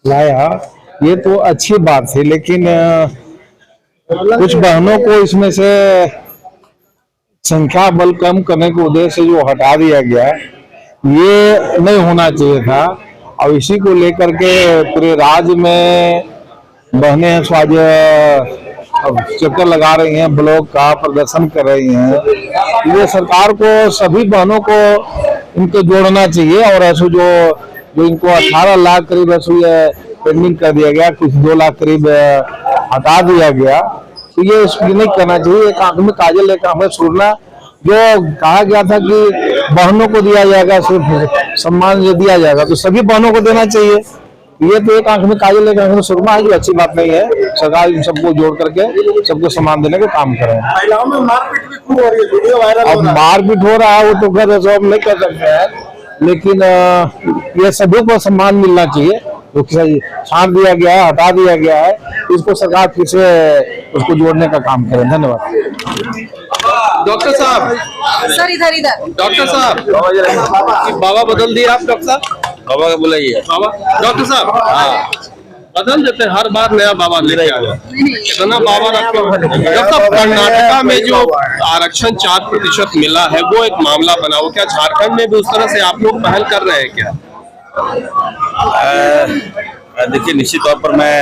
लाया, ये तो अच्छी बात है, लेकिन कुछ बहनों को इसमें से संख्या बल कम करने के उद्देश्य से जो हटा दिया गया, ये नहीं होना चाहिए था। और इसी को लेकर के पूरे राज्य में बहनें सो आज चक्कर लगा रही हैं, ब्लॉक का प्रदर्शन कर रही हैं। ये सरकार को सभी बहनों को इनको जोड़ना चाहिए। और ऐसे जो इनको 18 लाख करीब ऐसे पेंडिंग कर दिया गया, कुछ 2 लाख करीब हटा दिया गया, तो ये नहीं करना चाहिए। एक आंख में काजल एक आंख में सुरना, जो कहा गया था कि बहनों को दिया जाएगा, सिर्फ सम्मान जो दिया जाएगा तो सभी बहनों को देना चाहिए। ये तो एक आंख में काजल एक आंख में सुरमा है, जो अच्छी बात नहीं है। सरकार इन सबको जोड़ करके सबको सम्मान देने का काम करे। महिलाओं में मारपीट भी खूब हो रही है, वीडियो वायरल हो रहा है। मारपीट हो रहा है वो तो खैर सब नहीं कर सकते हैं, लेकिन ये सभी को सम्मान मिलना चाहिए। जो छांट दिया गया है, हटा दिया गया है, इसको सरकार फिर से उसको जोड़ने का काम करे। धन्यवाद। डॉक्टर साहब, सर इधर डॉक्टर साहब, बाबा बदल दिए आप डॉक्टर साहब? बाबा का बुलाइए। बाबा डॉक्टर साहब, हाँ बदल देते, हर बार नया बाबा लेके आ गया, इतना बाबा रखते। डॉक्टर साहब, कर्नाटका में जो आरक्षण 4% मिला है, वो एक मामला बना, वो क्या झारखंड में भी उस तरह से आप लोग पहल कर रहे हैं क्या? देखिए, निश्चित तौर पर मैं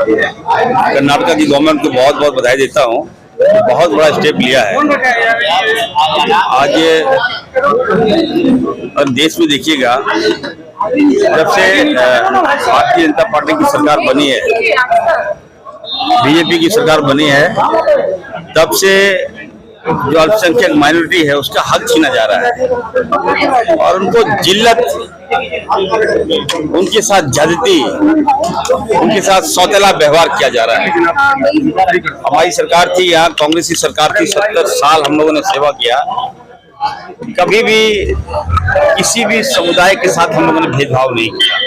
कर्नाटका की गवर्नमेंट को बहुत बहुत बधाई देता हूँ। बहुत बड़ा स्टेप लिया है। आज देश में देखिएगा, जब से भारतीय जनता पार्टी की सरकार बनी है, बीजेपी की सरकार बनी है, तब से जो अल्पसंख्यक माइनॉरिटी है उसका हक छीना जा रहा है और उनको जिल्लत, उनके साथ ज्यादती, उनके साथ सौतेला व्यवहार किया जा रहा है। हमारी सरकार थी यहाँ, कांग्रेस की सरकार थी, 70 साल हम लोगों ने सेवा किया। कभी भी किसी भी समुदाय के साथ हम लोगों ने भेदभाव नहीं किया,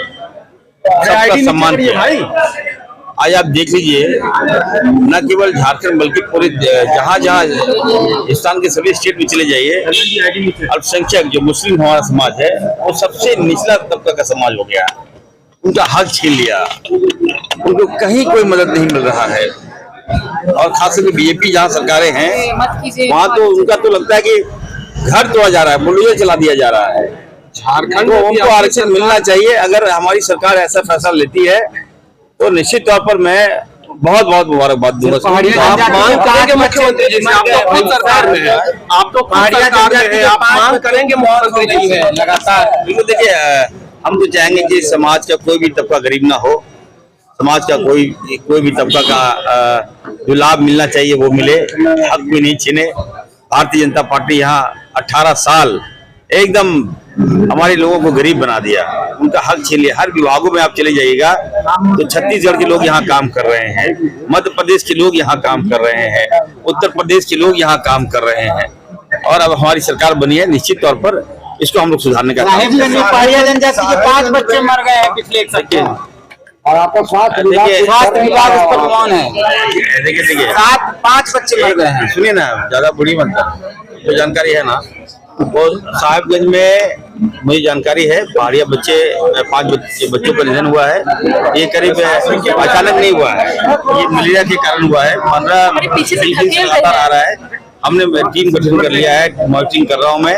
सबका सम्मान किया। आज आप देख लीजिए, न केवल झारखंड बल्कि पूरे जहाँ जहाँ हिंदुस्तान के सभी स्टेट में चले जाइए, अल्पसंख्यक जो मुस्लिम हमारा समाज है, वो सबसे निचला तबका का समाज हो गया। उनका हक छीन लिया, उनको कहीं कोई मदद नहीं मिल रहा है। और खास करके बीजेपी जहाँ सरकारें हैं, वहाँ तो उनका तो लगता है कि घर तोड़ा जा रहा है, बुलडोजर चला दिया जा रहा है। झारखंड को उनको आरक्षण मिलना चाहिए। अगर हमारी सरकार ऐसा फैसला लेती है तो निश्चित तौर पर मैं बहुत बहुत मुबारकबाद दूंगा। आप मांग करेंगे मुख्यमंत्री जी से? आप तो खुद सरकार में है, आप तो सरकार में है, आप मांग करेंगे मुख्यमंत्री जी से लगातार? बिल्कुल। देखिए, हम तो चाहेंगे कि समाज का कोई भी तबका गरीब ना हो, समाज का कोई भी तबका का जो लाभ मिलना चाहिए वो मिले, हक भी नहीं छीने। भारतीय जनता पार्टी यहाँ 18 साल एकदम हमारे लोगों को गरीब बना दिया, उनका हक छीन लिया। हर विभागों में आप चले जाइएगा तो छत्तीसगढ़ के लोग यहाँ काम कर रहे हैं, मध्य प्रदेश के लोग यहाँ काम कर रहे हैं, उत्तर प्रदेश के लोग यहाँ काम कर रहे हैं। और अब हमारी सरकार बनी है, निश्चित तौर पर इसको हम लोग सुधारने का काम करेंगे। पहाड़िया जनजाति के 5 बच्चे मर गए हैं पिछले 1 सप्ताह में, और आपका स्वास्थ्य विभाग उस पर कौन है? देखिए 5 बच्चे मर गए हैं। सुनिए ना, ज्यादा बुरी मत कर, जो जानकारी है ना, वो साहिबगंज में मुझे जानकारी है, पहाड़िया 5 बच्चों का निधन हुआ है। ये करीब अचानक नहीं हुआ है, ये मलेरिया के कारण हुआ है। 15 से लगातार आ रहा है। हमने टीम गठन कर लिया है, मॉनिटरिंग कर रहा हूँ मैं।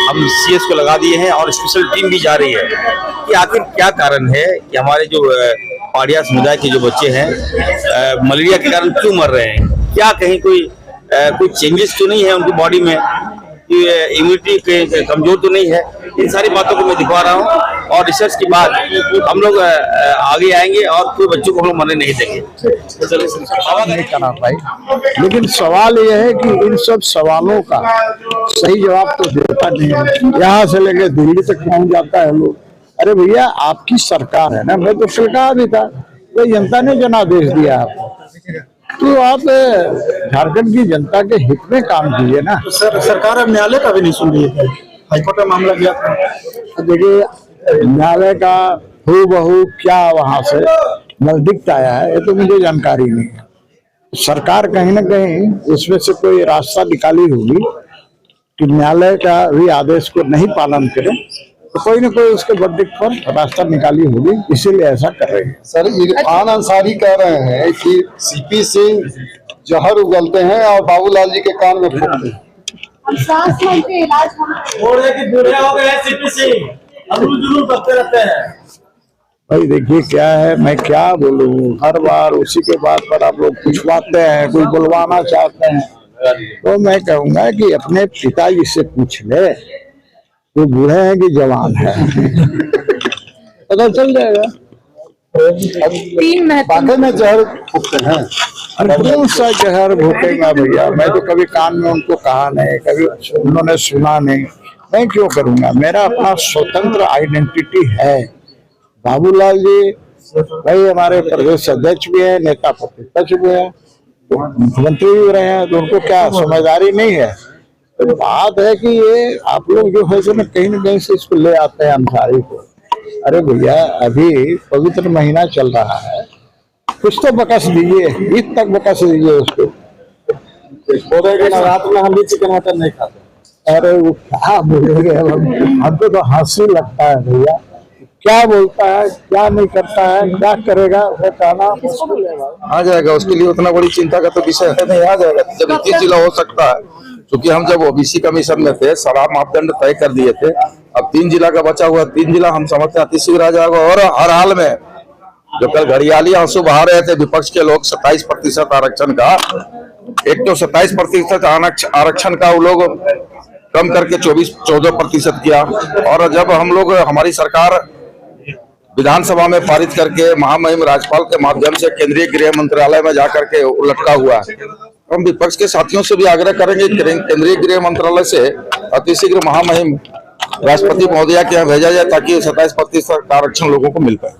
हम CS को लगा दिए हैं और स्पेशल टीम भी जा रही है कि आखिर क्या कारण है कि हमारे जो पहाड़िया समुदाय के जो बच्चे हैं मलेरिया के कारण क्यों मर रहे हैं। क्या कहीं कोई चेंजेस तो नहीं है उनकी बॉडी में, इम्यूनिटी कमजोर तो नहीं है। इन सारी बातों को मैं दिखवा रहा हूँ और रिसर्च के बाद हम लोग आगे आएंगे और कोई बच्चों को हम लोग मरने नहीं देंगे। नहीं करना भाई, लेकिन सवाल यह है कि इन सब सवालों का सही जवाब तो देता नहीं है। यहाँ से लेकर दिल्ली तक पहुँच जाता है लोग, अरे भैया आपकी सरकार है ना, मैं तो सरकार भी था, तो जनता ने जनादेश दिया आपको, तो आप झारखंड की जनता के हित में काम कीजिए ना। तो सरकार अब न्यायालय का भी नहीं सुन रही है, हाईकोर्ट में मामला गया था। देखिए, न्यायालय का हूबहू क्या वहां से नजदीक आया है, ये तो मुझे जानकारी नहीं है। सरकार कहीं ना कहीं इसमें से कोई रास्ता निकाली होगी कि न्यायालय का भी आदेश को नहीं पालन करे तो कोई ना कोई उसके वर्डिक्ट पर रास्ता निकाली होगी, इसीलिए ऐसा कर रहे हैं। सर इरफान अंसारी कह रहे हैं कि सीपी सिंह जहर उगलते हैं और बाबूलाल जी के कान में फूकते हैं। स्वास्थ्य मंत्री इलाज बूढ़े हो गए सीपी सिंह, अमरूद जुलूम करते रहते हैं। भाई देखिए क्या है, मैं क्या बोलूं, हर बार उसी के बात पर आप लोग पूछवाते हैं, कोई बुलवाना चाहते हैं। तो मैं कहूंगा कि अपने पिताजी से पूछ ले, वो बूढ़े हैं कि जवान है, पता चल जाएगा। 3 वाकई में जहर फूकते हैं। कौन सा जहर भूखेगा भैया, मैं तो कभी कान में उनको कहा नहीं, कभी उन्होंने सुना नहीं, मैं क्यों करूंगा। मेरा अपना स्वतंत्र आइडेंटिटी है। बाबूलाल जी भाई हमारे प्रदेश अध्यक्ष भी है, नेता प्रतिपक्ष भी है, तो मुख्यमंत्री भी रहे हैं, तो उनको क्या समझदारी नहीं है। तो बात है कि ये आप लोग जो है ना कहीं से इसको ले आते हैं अंसारी को। अरे भैया अभी पवित्र महीना चल रहा है, कुछ तो बकस दीजिए, ईद तक बकस दीजिए उसको। रात में हम भी चिकन मटन नहीं खाते। अरे वो क्या बोलेंगे, हमको तो हंसी लगता है भैया, क्या बोलता है, क्या नहीं करता है, क्या करेगा, वो कहना आ जाएगा। उसके लिए उतना बड़ी चिंता का तो विषय है नहीं, आ जाएगा। जब 21 जिला हो सकता है, क्योंकि हम जब ओबीसी कमीशन में थे सारा मापदंड तय कर दिए थे। अब 3 जिला का बचा हुआ, 3 जिला हम समझते हैं अतिशीघ्र आ जाएगा। और हर हाल में जो कल घड़ियाली आंसू बहा रहे थे विपक्ष के लोग 27% आरक्षण का, एक तो 27% आरक्षण का वो लोग कम करके 14% किया। और जब हम लोग हमारी सरकार विधानसभा में पारित करके महामहिम राज्यपाल के माध्यम से केंद्रीय गृह मंत्रालय में जाकर के लटका हुआ है, हम विपक्ष के साथियों से भी आग्रह करेंगे केंद्रीय गृह मंत्रालय से अतिशीघ्र महामहिम राष्ट्रपति महोदया के यहाँ भेजा जाए, ताकि 27% आरक्षण लोगों को मिल पाए।